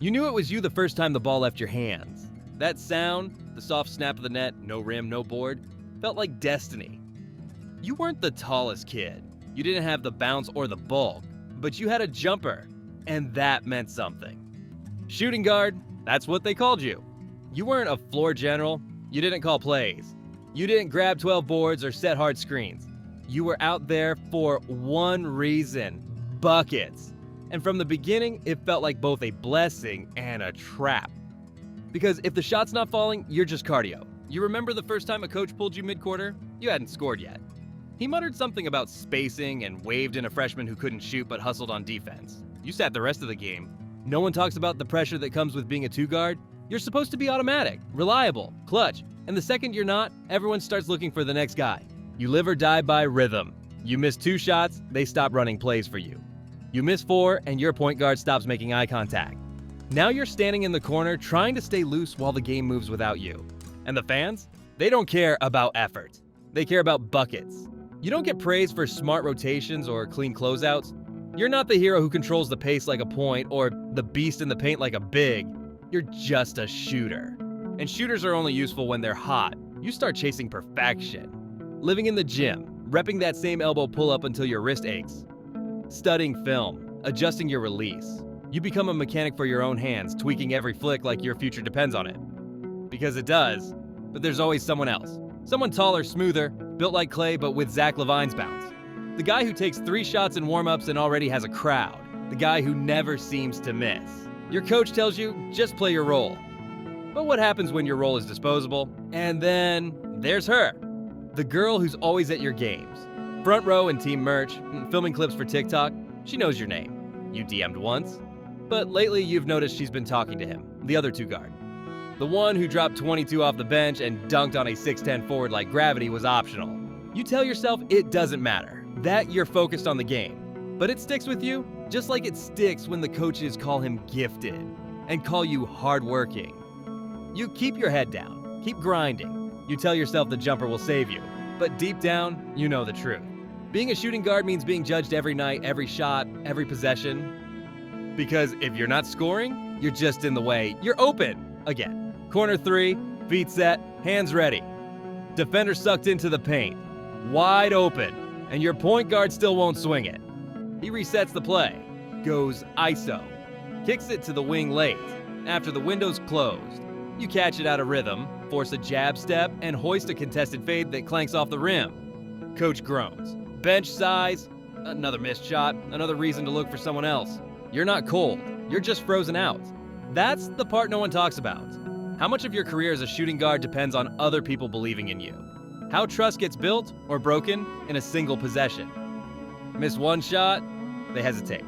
You knew it was you the first time the ball left your hands. That sound, the soft snap of the net, no rim, no board, felt like destiny. You weren't the tallest kid. You didn't have the bounce or the bulk, but you had a jumper, and that meant something. Shooting guard, that's what they called you. You weren't a floor general. You didn't call plays. You didn't grab 12 boards or set hard screens. You were out there for one reason: buckets. And from the beginning, it felt like both a blessing and a trap. Because if the shot's not falling, you're just cardio. You remember the first time a coach pulled you mid-quarter? You hadn't scored yet. He muttered something about spacing and waved in a freshman who couldn't shoot but hustled on defense. You sat the rest of the game. No one talks about the pressure that comes with being a two-guard. You're supposed to be automatic, reliable, clutch, and the second you're not, everyone starts looking for the next guy. You live or die by rhythm. You miss 2 shots, they stop running plays for you. You miss 4, and your point guard stops making eye contact. Now you're standing in the corner trying to stay loose while the game moves without you. And the fans? They don't care about effort. They care about buckets. You don't get praise for smart rotations or clean closeouts. You're not the hero who controls the pace like a point or the beast in the paint like a big. You're just a shooter. And shooters are only useful when they're hot. You start chasing perfection. Living in the gym, repping that same elbow pull-up until your wrist aches. Studying film, adjusting your release. You become a mechanic for your own hands, tweaking every flick like your future depends on it. Because it does, but there's always someone else. Someone taller, smoother, built like clay but with Zach LaVine's bounce. The guy who takes 3 shots in warm-ups and already has a crowd. The guy who never seems to miss. Your coach tells you, just play your role. But what happens when your role is disposable? And then there's her. The girl who's always at your games. Front row in team merch, filming clips for TikTok. She knows your name. You DM'd once. But lately you've noticed she's been talking to him, the other two guard. The one who dropped 22 off the bench and dunked on a 6'10 forward like gravity was optional. You tell yourself it doesn't matter, that you're focused on the game. But it sticks with you, just like it sticks when the coaches call him gifted and call you hardworking. You keep your head down, keep grinding. You tell yourself the jumper will save you, but deep down, you know the truth. Being a shooting guard means being judged every night, every shot, every possession. Because if you're not scoring, you're just in the way. You're open again. Corner 3, feet set, hands ready. Defender sucked into the paint. Wide open, and your point guard still won't swing it. He resets the play, goes ISO, kicks it to the wing late. After the window's closed, you catch it out of rhythm, force a jab step, and hoist a contested fade that clanks off the rim. Coach groans. Bench size, another missed shot, another reason to look for someone else. You're not cold, you're just frozen out. That's the part no one talks about. How much of your career as a shooting guard depends on other people believing in you? How trust gets built or broken in a single possession. Miss 1 shot, they hesitate.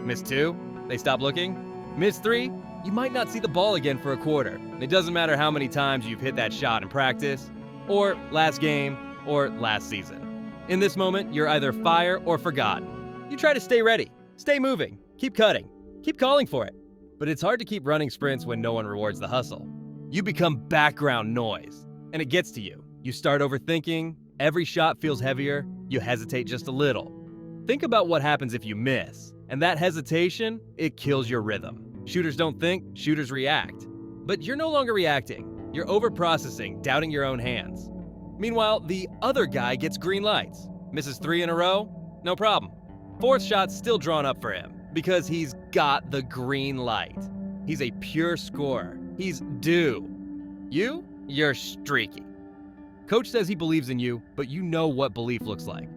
Miss 2, they stop looking. Miss 3, you might not see the ball again for a quarter. It doesn't matter how many times you've hit that shot in practice, or last game, or last season. In this moment, you're either fire or forgotten. You try to stay ready, stay moving, keep cutting, keep calling for it. But it's hard to keep running sprints when no one rewards the hustle. You become background noise, and it gets to you. You start overthinking, every shot feels heavier, you hesitate just a little. Think about what happens if you miss, and that hesitation, it kills your rhythm. Shooters don't think, shooters react. But you're no longer reacting. You're overprocessing, doubting your own hands. Meanwhile, the other guy gets green lights. Misses 3 in a row? No problem. 4th shot's still drawn up for him, because he's got the green light. He's a pure scorer. He's due. You're streaky. Coach says he believes in you, but you know what belief looks like.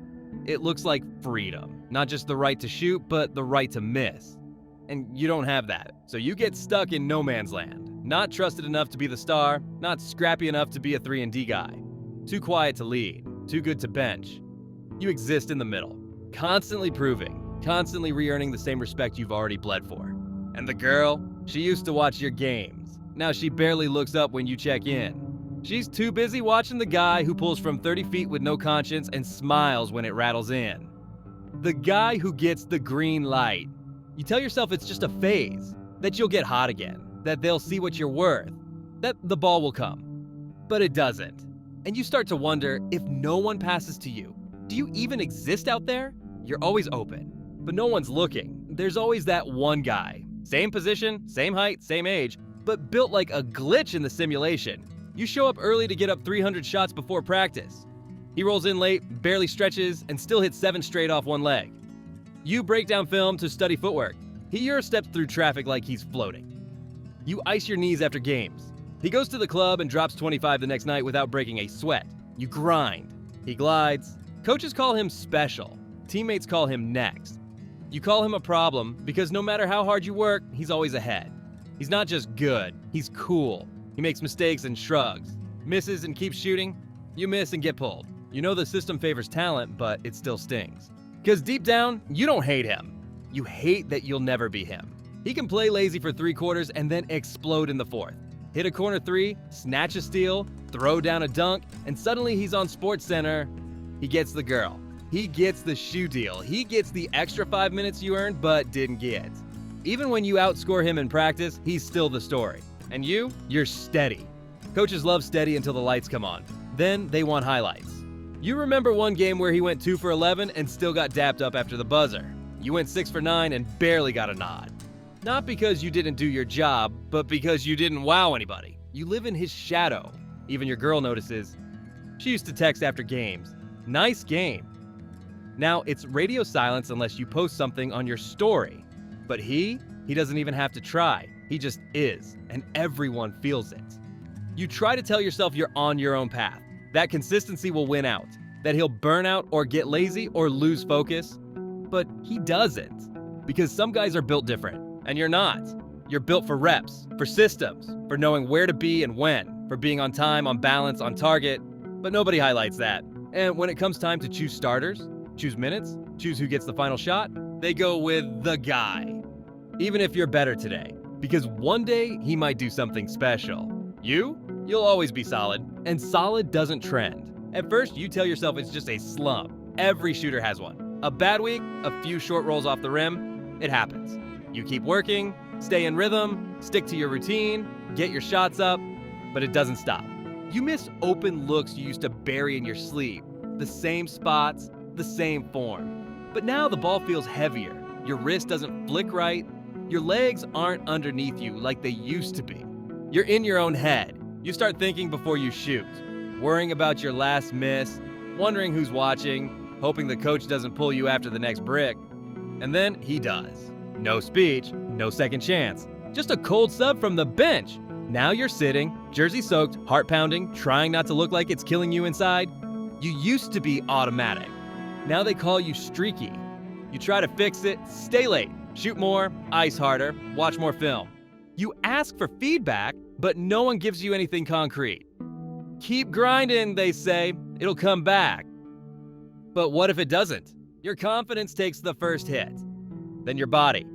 It looks like freedom. Not just the right to shoot, but the right to miss. And you don't have that. So you get stuck in no man's land. Not trusted enough to be the star, not scrappy enough to be a 3-and-D guy. Too quiet to lead, too good to bench. You exist in the middle, constantly proving, constantly re-earning the same respect you've already bled for. And the girl, she used to watch your games. Now she barely looks up when you check in. She's too busy watching the guy who pulls from 30 feet with no conscience and smiles when it rattles in. The guy who gets the green light. You tell yourself it's just a phase, that you'll get hot again, that they'll see what you're worth, that the ball will come. But it doesn't. And you start to wonder, if no one passes to you, do you even exist out there? You're always open, but no one's looking. There's always that one guy, Same position, same height, same age, but built like a glitch in the simulation. You show up early to get up 300 shots before practice. He rolls in late, barely stretches, and still hits 7 straight off one leg. You break down film to study footwork. He Euro steps through traffic like he's floating. You ice your knees after games. He goes to the club and drops 25 the next night without breaking a sweat. You grind. He glides. Coaches call him special. Teammates call him next. You call him a problem because no matter how hard you work, he's always ahead. He's not just good, he's cool. He makes mistakes and shrugs. Misses and keeps shooting. You miss and get pulled. You know the system favors talent, but it still stings. Because deep down, you don't hate him. You hate that you'll never be him. He can play lazy for 3 quarters and then explode in the 4th. Hit a corner 3, snatch a steal, throw down a dunk, and suddenly he's on SportsCenter. He gets the girl. He gets the shoe deal. He gets the extra 5 minutes you earned but didn't get. Even when you outscore him in practice, he's still the story. And you're steady. Coaches love steady until the lights come on. Then they want highlights. You remember one game where he went 2 for 11 and still got dapped up after the buzzer. You went 6 for 9 and barely got a nod. Not because you didn't do your job, but because you didn't wow anybody. You live in his shadow. Even your girl notices. She used to text after games. Nice game. Now it's radio silence unless you post something on your story. But he doesn't even have to try. He just is, and everyone feels it. You try to tell yourself you're on your own path. That consistency will win out. That he'll burn out or get lazy or lose focus. But he doesn't. Because some guys are built different, and you're not. You're built for reps, for systems, for knowing where to be and when, for being on time, on balance, on target. But nobody highlights that. And when it comes time to choose starters, choose minutes, choose who gets the final shot, they go with the guy. Even if you're better today. Because one day, he might do something special. You'll always be solid. And solid doesn't trend. At first, you tell yourself it's just a slump. Every shooter has one. A bad week, a few short rolls off the rim, it happens. You keep working, stay in rhythm, stick to your routine, get your shots up, but it doesn't stop. You miss open looks you used to bury in your sleeve. The same spots, the same form. But now the ball feels heavier. Your wrist doesn't flick right. Your legs aren't underneath you like they used to be. You're in your own head. You start thinking before you shoot, worrying about your last miss, wondering who's watching, hoping the coach doesn't pull you after the next brick. And then he does. No speech, no second chance. Just a cold sub from the bench. Now you're sitting, jersey soaked, heart pounding, trying not to look like it's killing you inside. You used to be automatic. Now they call you streaky. You try to fix it, stay late, shoot more, ice harder, watch more film. You ask for feedback, but no one gives you anything concrete. Keep grinding, they say. It'll come back. But what if it doesn't? Your confidence takes the first hit. Then your body.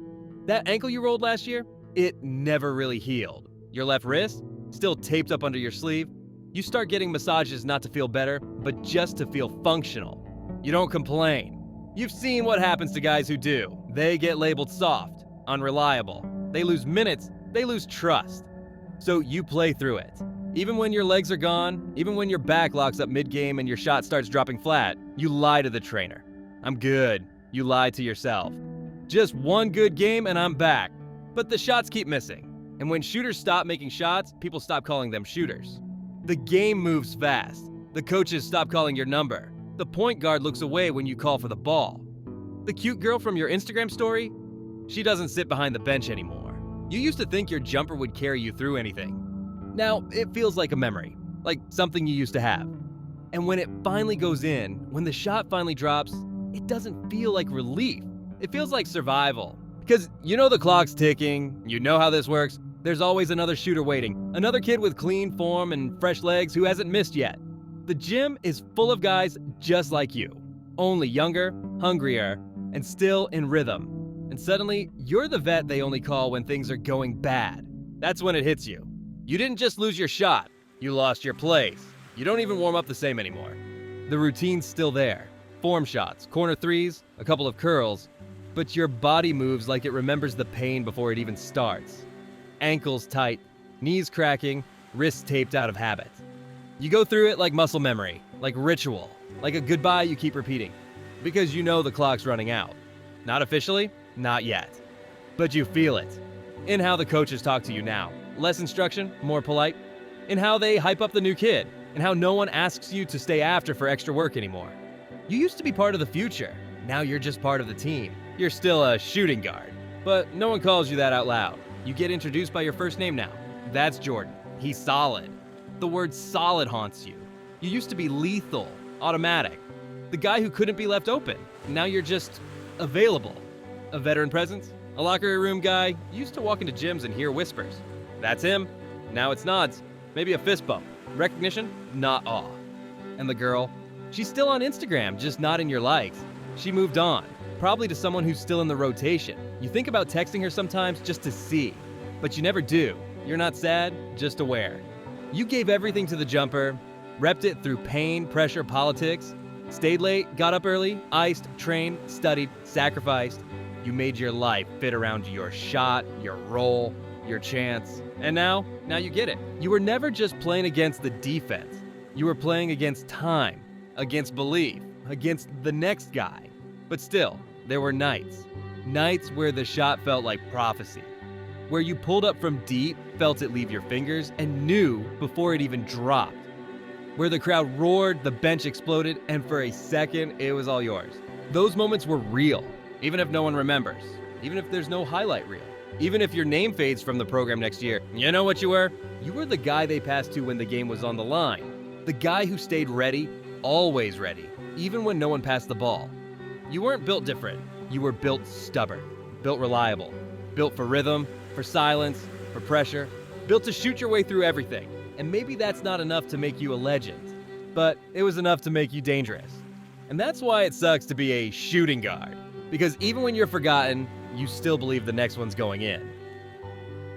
That ankle you rolled last year, it never really healed. Your left wrist, still taped up under your sleeve. You start getting massages not to feel better, but just to feel functional. You don't complain. You've seen what happens to guys who do. They get labeled soft, unreliable. They lose minutes, they lose trust. So you play through it. Even when your legs are gone, even when your back locks up mid-game and your shot starts dropping flat, you lie to the trainer. I'm good. You lie to yourself. Just one good game and I'm back. But the shots keep missing. And when shooters stop making shots, people stop calling them shooters. The game moves fast. The coaches stop calling your number. The point guard looks away when you call for the ball. The cute girl from your Instagram story, she doesn't sit behind the bench anymore. You used to think your jumper would carry you through anything. Now, it feels like a memory, like something you used to have. And when it finally goes in, when the shot finally drops, it doesn't feel like relief. It feels like survival. Because you know the clock's ticking, you know how this works. There's always another shooter waiting, another kid with clean form and fresh legs who hasn't missed yet. The gym is full of guys just like you, only younger, hungrier, and still in rhythm. And suddenly, you're the vet they only call when things are going bad. That's when it hits you. You didn't just lose your shot, you lost your place. You don't even warm up the same anymore. The routine's still there. Form shots, corner threes, a couple of curls, but your body moves like it remembers the pain before it even starts. Ankles tight, knees cracking, wrists taped out of habit. You go through it like muscle memory, like ritual, like a goodbye you keep repeating, because you know the clock's running out. Not officially, not yet. But you feel it. In how the coaches talk to you now. Less instruction, more polite. In how they hype up the new kid. And how no one asks you to stay after for extra work anymore. You used to be part of the future. Now you're just part of the team. You're still a shooting guard. But no one calls you that out loud. You get introduced by your first name now. That's Jordan. He's solid. The word solid haunts you. You used to be lethal, automatic. The guy who couldn't be left open. Now you're just available. A veteran presence? A locker room guy? You used to walk into gyms and hear whispers. That's him. Now it's nods. Maybe a fist bump. Recognition? Not awe. And the girl? She's still on Instagram, just not in your likes. She moved on. Probably to someone who's still in the rotation. You think about texting her sometimes just to see. But you never do. You're not sad, just aware. You gave everything to the jumper, repped it through pain, pressure, politics, stayed late, got up early, iced, trained, studied, sacrificed. You made your life fit around your shot, your role, your chance. And now you get it. You were never just playing against the defense. You were playing against time, against belief, against the next guy. But still, there were nights. Nights where the shot felt like prophecy. Where you pulled up from deep, felt it leave your fingers, and knew before it even dropped. Where the crowd roared, the bench exploded, and for a second, it was all yours. Those moments were real, even if no one remembers. Even if there's no highlight reel. Even if your name fades from the program next year. You know what you were? You were the guy they passed to when the game was on the line. The guy who stayed ready, always ready, even when no one passed the ball. You weren't built different. You were built stubborn, built reliable, built for rhythm, for silence, for pressure, built to shoot your way through everything. And maybe that's not enough to make you a legend, but it was enough to make you dangerous. And that's why it sucks to be a shooting guard. Because even when you're forgotten, you still believe the next one's going in.